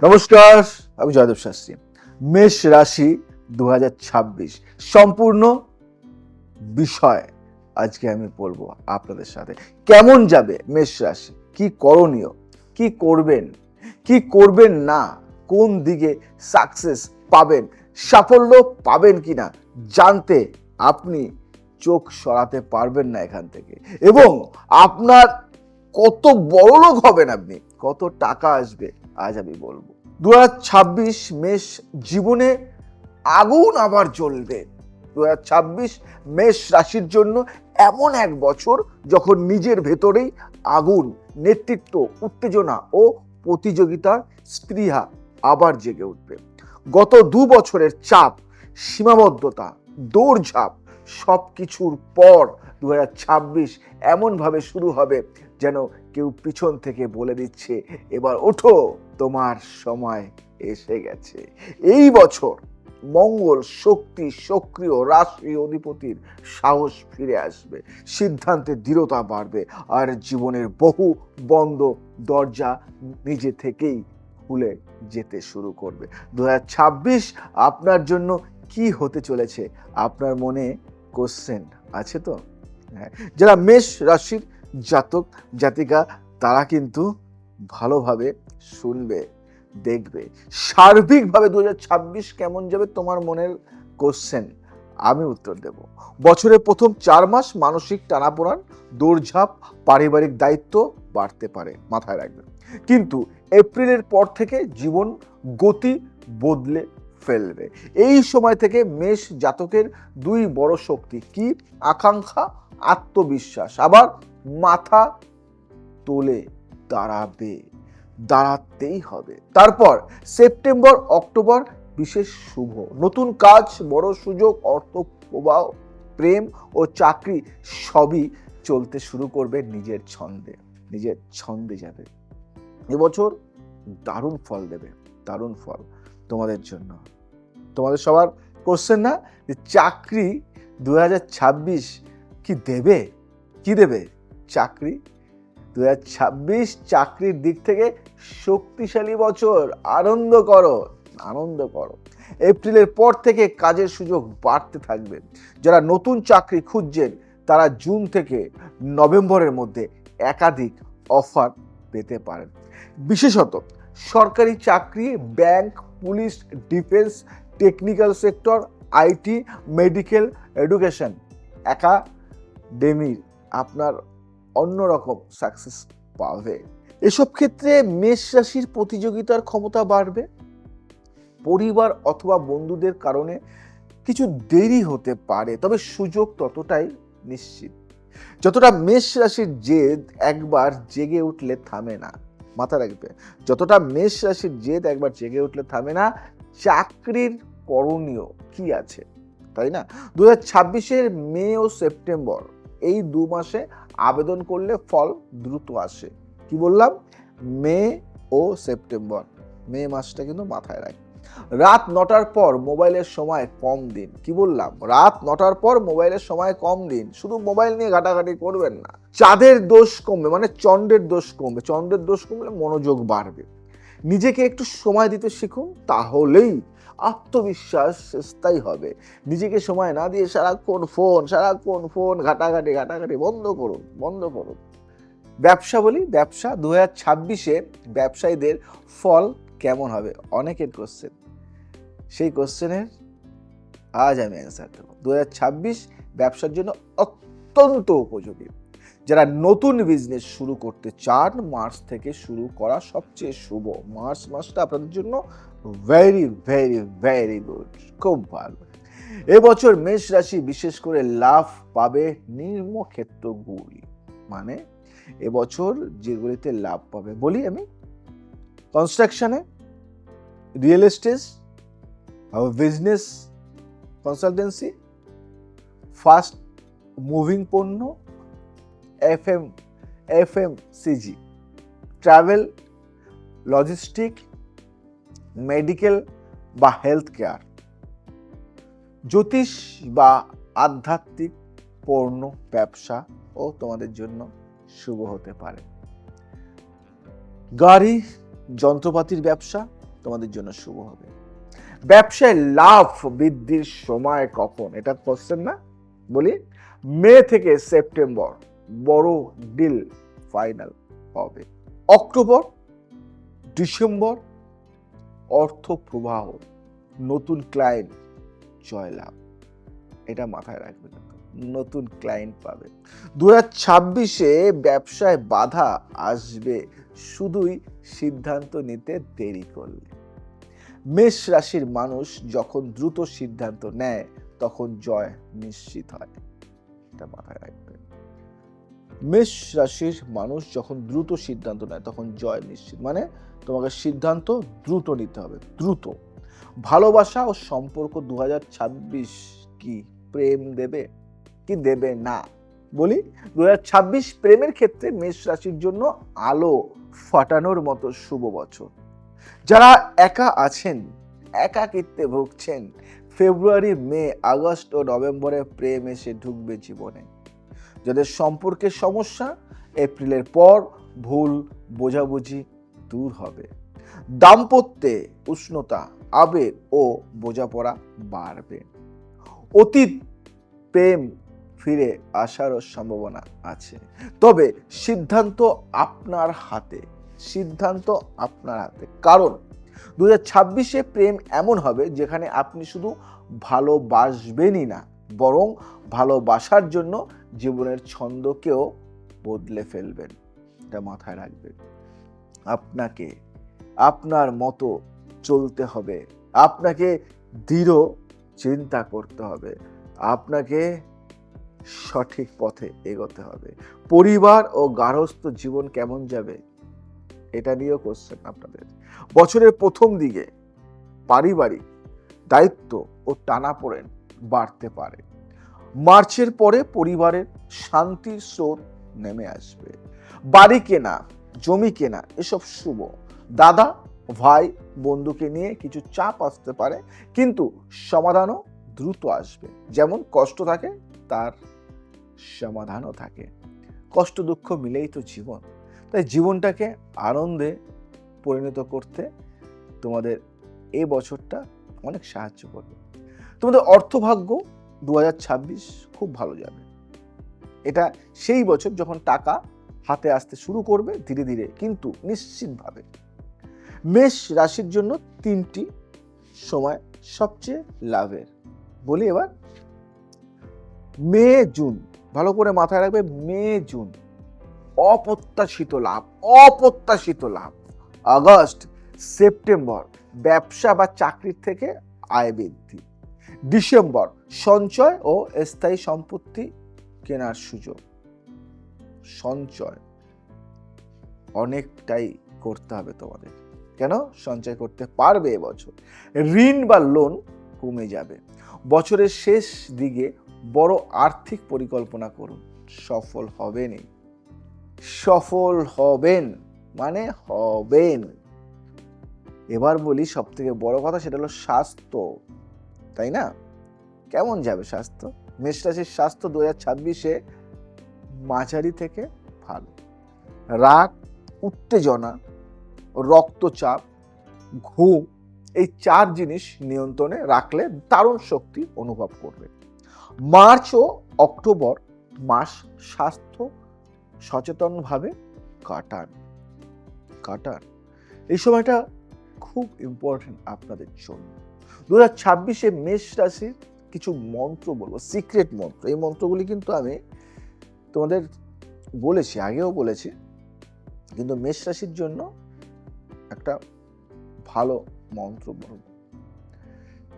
নমস্কার, আমি জয়দেব শাস্ত্রী। মেষ রাশি 2026 সম্পূর্ণ বিষয় আজকে আমি বলবো আপনাদের সাথে। কেমন যাবে মেষ রাশি, কি করণীয়, কি করবেন না, কোন দিকে সাকসেস পাবেন, সাফল্য পাবেন কিনা জানতে আপনি চোখ সরাতে পারবেন না এখান থেকে। এবং আপনার কত বড়লোক হবেন, আপনি কত টাকা আসবে আজ আমি বলবো। 2026 মেষ জীবনে আগুন আবার জ্বলবে। 2026 মেষ রাশির জন্য এমন এক বছর যখন নিজের ভেতরেই আগুন, নেতৃত্ব, উত্তেজনা ও প্রতিযোগিতার স্পৃহা আবার জেগে উঠবে। গত 2 বছরের চাপ, সীমাবদ্ধতা, দৌড়ঝাঁপ সবকিছুর পর 2026 এমনভাবে শুরু হবে যেন কেউ পিছন থেকে বলে দিচ্ছে, এবার ওঠো, তোমার সময় এসে গেছে। এই বছর মঙ্গল শক্তি সক্রিয়, রাশি অধিপতির সাহস ফিরে আসবে, সিদ্ধান্তের দৃঢ়তা বাড়বে, আর জীবনের বহু বন্ধ দরজা নিজে থেকেই খুলে যেতে শুরু করবে। 2026 আপনার জন্য কি হতে চলেছে আপনার মনে কোশ্চেন আছে তো? হ্যাঁ, যারা মেষ রাশির জাতক জাতিকা তারা কিন্তু ভালোভাবে শুনবে, দেখবে। সার্বিকভাবে 2026 কেমন যাবে তোমার মনের কোশ্চেন আমি উত্তর দেব। বছরের প্রথম 4 মাস মানসিক টানাপোড়ান, দৌড়ঝাঁপ, পারিবারিক দায়িত্ব বাড়তে পারে, মাথায় রাখবেন। কিন্তু এপ্রিলের পর থেকে জীবন গতি বদলে ফেলবে। এই সময় থেকে মেষ জাতকের 2 বড় শক্তি কি, আকাঙ্ক্ষা, আত্মবিশ্বাস আবার মাথা তোলে দাঁড়াতেই হবে। তারপর সেপ্টেম্বর অক্টোবর বিশেষ শুভ, নতুন কাজ, বড় সুযোগ, অর্থ প্রবাহ, প্রেম ও চাকরি সবই চলতে শুরু করবে নিজের ছন্দে যাবে। এবছর দারুণ ফল দেবে, দারুণ ফল তোমাদের জন্য। তোমাদের সবার কোশ্চেন না যে চাকরি 2026 কি দেবে চাকরি? 2026 চাকরির দিক থেকে শক্তিশালী বছর। আনন্দ করো। এপ্রিলের পর থেকে কাজের সুযোগ বাড়তে থাকবে। যারা নতুন চাকরি খুঁজছেন তারা জুন থেকে নভেম্বরের মধ্যে একাধিক অফার পেতে পারেন। বিশেষত সরকারি চাকরি, bank, police, defence, technical sector, IT, medical, education, academy আপনার অন্যরকম সাকসেস পাবে। এসব ক্ষেত্রে মেষ রাশির প্রতিযোগিতার ক্ষমতা বাড়বে। পরিবার অথবা বন্ধুদের কারণে কিছু দেরি হতে পারে, তবে সুযোগ ততটাই নিশ্চিত। যতটা মেষ রাশির জেদ একবার জেগে উঠলে থামে না, মাথা রাখবে। যতটা মেষ রাশির জেদ একবার জেগে উঠলে থামে না। চাকরির করণীয় কি আছে, তাই না? 2026 মে ও সেপ্টেম্বর এই 2 মাসে আবেদন করলে ফল দ্রুত আসে। কি বললাম? মে ও সেপ্টেম্বর, মে মাসটা কিন্তু মাথায় রাখ। রাত 9টার পর মোবাইলের সময় কম দিন। কি বললাম? রাত 9টার পর মোবাইলের সময় কম দিন। শুধু মোবাইল নিয়ে ঘাটাঘাটি করবেন না। চাঁদের দোষ কমবে, মানে চন্দ্রের দোষ কমবে। চন্দ্রের দোষ কমলে মনোযোগ বাড়বে। নিজেকে একটু সময় দিতে শিখুন, তাহলেই আত্মবিশ্বাস স্থায়ী হবে। নিজেকে সময় না দিয়ে সারাক্ষণ ফোন ঘাটাঘাটি বন্ধ করুন। ব্যবসা বলি, ব্যবসা 2026 ব্যবসায়ীদের ফল কেমন হবে? অনেকের কোশ্চেন, সেই কোশ্চেনের আজ আমি অ্যান্সার দেবো। 2026 ব্যবসার জন্য অত্যন্ত উপযোগী। যারা নতুন বিজনেস শুরু করতে চান, মার্চ থেকে শুরু করা সবচেয়ে শুভ। মার্চ মাসটা আপনাদের জন্য ভেরি গুড, খুব ভালো। এবছর মেষ রাশি বিশেষ করে লাভ পাবে নির্মক্ষেত্রগুলি। মানে এবছর যেগুলিতে লাভ পাবে বলি আমি, কনস্ট্রাকশনে, real estate, business consultancy, fast moving পণ্য, এফএমসিজি, ট্রাভেল, লজিস্টিক, মেডিকেল বা হেলথ কেয়ার, জ্যোতিষ বা আধ্যাত্মিক পণ্য ব্যবসা ও তোমাদের জন্য শুভ হতে পারে। গাড়ি যন্ত্রপাতির ব্যবসা তোমাদের জন্য শুভ হবে। ব্যবসায় লাভ বৃদ্ধির সময় কখন, এটা কোশ্চেন না? বলি, মে থেকে সেপ্টেম্বর বড় ডিল ফাইনাল হবে। অক্টোবর ডিসেম্বর অর্থ প্রবাহ, নতুন ক্লায়েন্ট জয়লাভ, এটা মাথায় রাখবে। নতুন ক্লায়েন্ট পাবে। 2026-এ ব্যবসায় বাধা আসবে শুধুই সিদ্ধান্ত নিতে দেরি করলে। মেষ রাশির মানুষ যখন দ্রুত সিদ্ধান্ত নেয় তখন জয় নিশ্চিত হয়, এটা মাথায় রাখবে। মেষ রাশির মানুষ যখন দ্রুত সিদ্ধান্ত নেয় তখন জয় নিশ্চিত, মানে তোমাকে সিদ্ধান্ত দ্রুত নিতে হবে, দ্রুত। ভালোবাসা ও সম্পর্ক 2026 কি প্রেম দেবে কি দেবে না? বলি, 2026 প্রেমের ক্ষেত্রে মেষ রাশির জন্য আলো ফাটানোর মতো শুভ বছর। যারা একা আছেন, একাকিত্বে ভুগছেন, ফেব্রুয়ারি, মে, আগস্ট ও নভেম্বরে প্রেম এসে ঢুকবে জীবনে। যাদের সম্পর্কের সমস্যা, এপ্রিলের পর ভুল বোঝাবুঝি দূর হবে। দাম্পত্যে উষ্ণতা, আবেগ ও বোঝাপড়া বাড়বে। অতীত প্রেম ফিরে আসারও সম্ভাবনা আছে, তবে সিদ্ধান্ত আপনার হাতে, সিদ্ধান্ত আপনার হাতে। কারণ 2026-এ প্রেম এমন হবে যেখানে আপনি শুধু ভালোবাসবেনই না, বরং ভালোবাসার জন্য জীবনের ছন্দকেও বদলে ফেলবেন, এটা মাথায় রাখবেন। আপনাকে আপনার মতো চলতে হবে, আপনাকে দৃঢ় চিন্তা করতে হবে, আপনাকে সঠিক পথে এগোতে হবে। পরিবার ও গার্হস্থ্য জীবন কেমন যাবে, এটা নিয়েও কোশ্চেন আপনাদের। বছরের প্রথম দিকে পারিবারিক দায়িত্ব ও টানাপোড়েন বাড়তে পারে। মার্চের পরে পরিবারের শান্তির স্রোত নেমে আসবে। বাড়ি কেনা, জমি কেনা এসব শুভ। দাদা, ভাই, বন্ধুকে নিয়ে কিছু চাপ আসতে পারে, কিন্তু সমাধানও দ্রুত আসবে। যেমন কষ্ট থাকে তার সমাধানও থাকে। কষ্ট দুঃখ মিলেই তো জীবন, তাই জীবনটাকে আনন্দে পরিণত করতে তোমাদের এই বছরটা অনেক সাহায্য করবে। তোমাদের অর্থভাগ্য 2026 খুব ভালো যাবে। এটা সেই বছর যখন টাকা হাতে আসতে শুরু করবে ধীরে ধীরে কিন্তু নিশ্চিতভাবে। মেষ রাশির জন্য 3টি সময় সবচেয়ে লাভের। বলি এবার, মে জুন, ভালো করে মাথায় রাখবে, মে জুন অপ্রত্যাশিত লাভ, অপ্রত্যাশিত লাভ। আগস্ট সেপ্টেম্বর ব্যবসা বা চাকরির থেকে আয় বৃদ্ধি। ডিসেম্বর সঞ্চয় ও স্থায়ী সম্পত্তি কেনার সুযোগ। সঞ্চয় অনেকটাই করতে হবে তোমাদের। কেন সঞ্চয় করতে পারবে এবছর? ঋণ বা লোন কমে যাবে। বছরের শেষ দিকে বড় আর্থিক পরিকল্পনা করুন, সফল হবেনই, সফল হবেন, মানে হবেন। এবার বলি সব থেকে বড় কথা, সেটা হলো স্বাস্থ্য, তাই না? কেমন যাবে স্বাস্থ্য? মেষ রাশির স্বাস্থ্য 2026-এ মাঝারি থেকে ভালো। রাগ, উত্তেজনা, রক্তচাপ, ঘুম, এই 4 জিনিস নিয়ন্ত্রণে রাখলে দারুণ শক্তি অনুভব করবে। মার্চ ও অক্টোবর মাস স্বাস্থ্য সচেতনভাবে কাটান। এই সময়টা খুব ইম্পর্টেন্ট আপনাদের জন্য। 2026-এ মেষ রাশির কিছু মন্ত্র বলবো, সিক্রেট মন্ত্র। এই মন্ত্রগুলি কিন্তু আমি তোমাদের বলেছি, আগেও বলেছি, কিন্তু মেষ রাশির জন্য একটা ভালো মন্ত্র বলবো,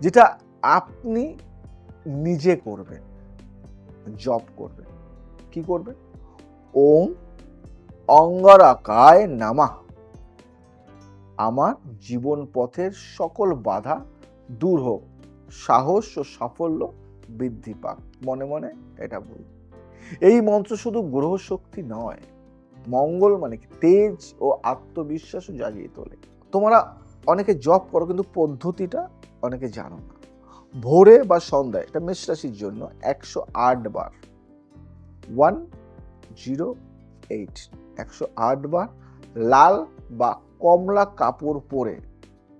যেটা আপনি নিজে করবেন, জপ করবেন। কি করবেন? ওম অঙ্গারকায় নামাহ। আমার জীবন পথের সকল বাধা দূর হোক, সাহস ও সাফল্য বৃদ্ধি পাক। মনে মনে এটা বলুন। এই মন্ত্র শুধু গ্রহ শক্তি নয়, মঙ্গল মানে কি তেজ ও আত্মবিশ্বাসও জাগিয়ে তোলে। তোমরা অনেকে জপ করো কিন্তু পদ্ধতিটা অনেকে জানো না। ভোরে বা সন্ধ্যায়, এটা মেষ রাশির জন্য 108 বার, 108 বার লাল বা কমলা কাপড় পরে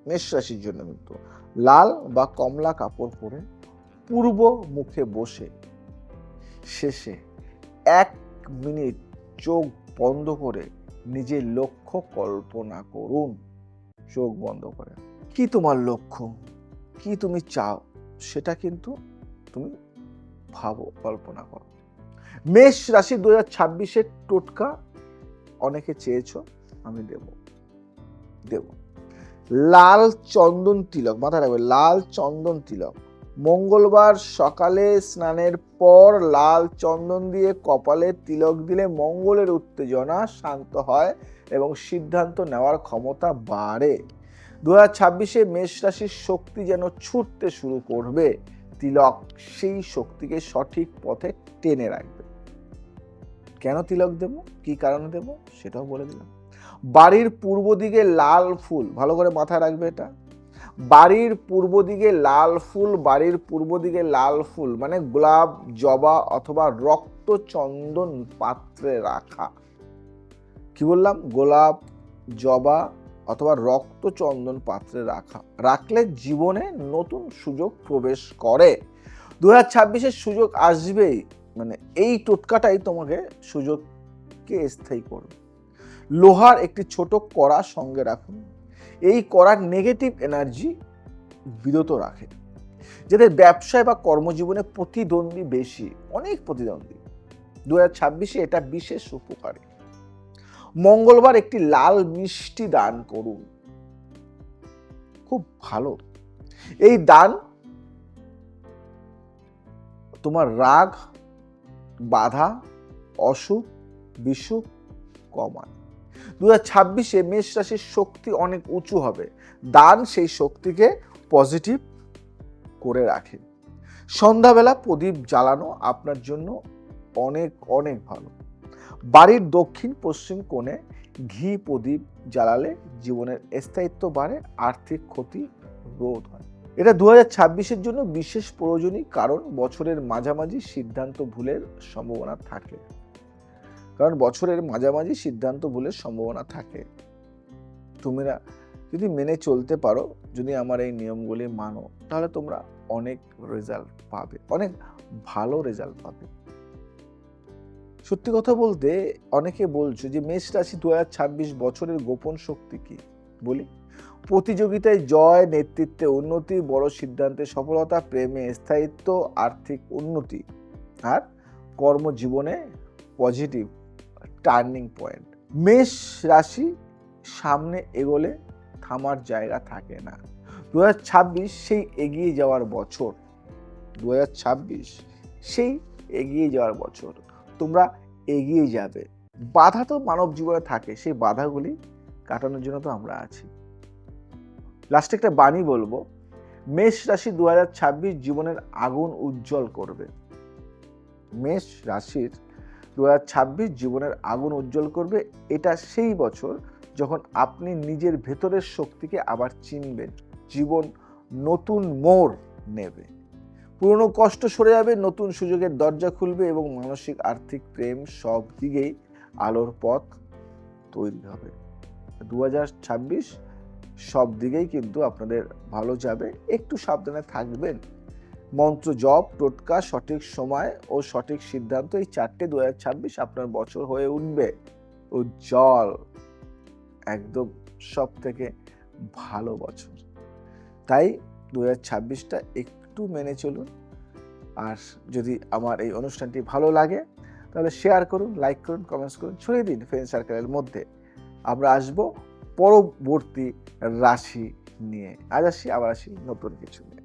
মেষ রাশির জন্য কিন্তু লাল বা কমলা কাপড় পরে পূর্ব মুখে বসে শেষে 1 মিনিট চোখ বন্ধ করে নিজের লক্ষ্য কল্পনা করুন। চোখ বন্ধ করে কি তোমার লক্ষ্য, কি তুমি চাও, সেটা কিন্তু তুমি ভাবো, কল্পনা করো। মেষ রাশি 2026-এর টোটকা অনেকে চেয়েছো, আমি দেব। লাল চন্দন তিলক, মাথায় রাখবে, লাল চন্দন তিলক। মঙ্গলবার সকালে স্নানের পর লাল চন্দন দিয়ে কপালে তিলক দিলে মঙ্গলের উত্তেজনা শান্ত হয় এবং সিদ্ধান্ত নেওয়ার ক্ষমতা বাড়ে। 2026-এ মেষ রাশির শক্তি যেন ছুটতে শুরু করবে। তিলক সেই শক্তিকে সঠিক পথে টেনে রাখবে। কেন তিলক দেব, কি কারণে দেব, সেটাও বলে দিলাম। বাড়ির পূর্ব দিকে লাল ফুল, ভালো করে মাথায় রাখবে এটা। বাড়ির পূর্ব দিকে লাল ফুল, বাড়ির পূর্ব দিকে লাল ফুল মানে গোলাপ, জবা অথবা রক্ত চন্দন পাত্রে রাখা। কি বললাম? গোলাপ, জবা অথবা রক্ত চন্দন পাত্রে রাখলে জীবনে নতুন সুযোগ প্রবেশ করে। 2026-এর সুযোগ আসবেই, মানে এই টোটকাটাই তোমাকে সুযোগকে স্থায়ী করবে। লোহার একটি ছোট কড়া সঙ্গে রাখুন। এই কড়ার নেগেটিভ এনার্জি বিরত রাখে। যাদের ব্যবসায় বা কর্মজীবনে প্রতিদ্বন্দ্বী বেশি, অনেক প্রতিদ্বন্দ্বী, 2026-এ এটা বিশেষ উপকারী। মঙ্গলবার একটি লাল মিষ্টি দান করুন, খুব ভালো। এই দান তোমার রাগ, বাধা, অসুখ, বিসুখ কমায়। 2026-এ মেষ রাশির শক্তি অনেক উঁচু হবে। দান সেই শক্তিকে পজিটিভ করে রাখে। সন্ধ্যাবেলা প্রদীপ জ্বালানো আপনার জন্য অনেক অনেক ভালো। বাড়ির দক্ষিণ পশ্চিম কোণে ঘি প্রদীপ জ্বালালে জীবনের স্থায়িত্ব বাড়ে, আর্থিক ক্ষতি রোধ হয়। এটা 2026-এর জন্য বিশেষ প্রয়োজনীয়, কারণ বছরের মাঝামাঝি সিদ্ধান্ত ভুলের সম্ভাবনা থাকে। তোমরা যদি মেনে চলতে পারো, যদি আমার এই নিয়মগুলি মানো, তাহলে তোমরা অনেক রেজাল্ট পাবে, অনেক ভালো রেজাল্ট পাবে। সত্যি কথা বলতে, অনেকে বলছো যে মেষ রাশি 2026 বছরের গোপন শক্তি কি, বলি। প্রতিযোগিতায় জয়, নেতৃত্বে উন্নতি, বড় সিদ্ধান্তে সফলতা, প্রেমে স্থায়িত্ব, আর্থিক উন্নতি আর কর্মজীবনে পজিটিভ টার্নিং পয়েন্ট। মেষ রাশি সামনে এগোলে থামার জায়গা থাকে না। 2026 সেই এগিয়ে যাওয়ার বছর। 2026 সেই এগিয়ে যাওয়ার বছর। তোমরা এগিয়ে যাবে। বাধা তো মানব জীবনে থাকে, সেই বাধাগুলি কাটানোর জন্য তো আমরা আছি। লাস্টে একটা বাণী বলবো, মেষ রাশি 2026 জীবনের আগুন উজ্জ্বল করবে। মেষ রাশির 2026 জীবনের আগুন উজ্জ্বল করবে। এটা সেই বছর যখন আপনি নিজের ভেতরের শক্তিকে আবার চিনবেন। জীবন নতুন মোড় নেবে, পুরনো কষ্ট সরে যাবে, নতুন সুযোগের দরজা খুলবে এবং মানসিক, আর্থিক, প্রেম সব দিকেই আলোর পথ তৈরি হবে। 2026 সব দিকেই কিন্তু আপনাদের ভালো যাবে। একটু সাবধানে থাকবেন। মন্ত্র জপ, টোটকা, সঠিক সময় ও সঠিক সিদ্ধান্ত, এই 4টে 2026 আপনার বছর হয়ে উঠবে উজ্জ্বল, একদম সব থেকে ভালো বছর। তাই 2026টা একটু মেনে চলুন। আর যদি আমার এই অনুষ্ঠানটি ভালো লাগে তাহলে শেয়ার করুন, লাইক করুন, কমেন্টস করুন, ছড়িয়ে দিন ফ্রেন্ড সার্কেলের মধ্যে। আমরা আসবো পরবর্তী রাশি নিয়ে। আজ আসি, আবার আসি নতুন কিছু নিয়ে।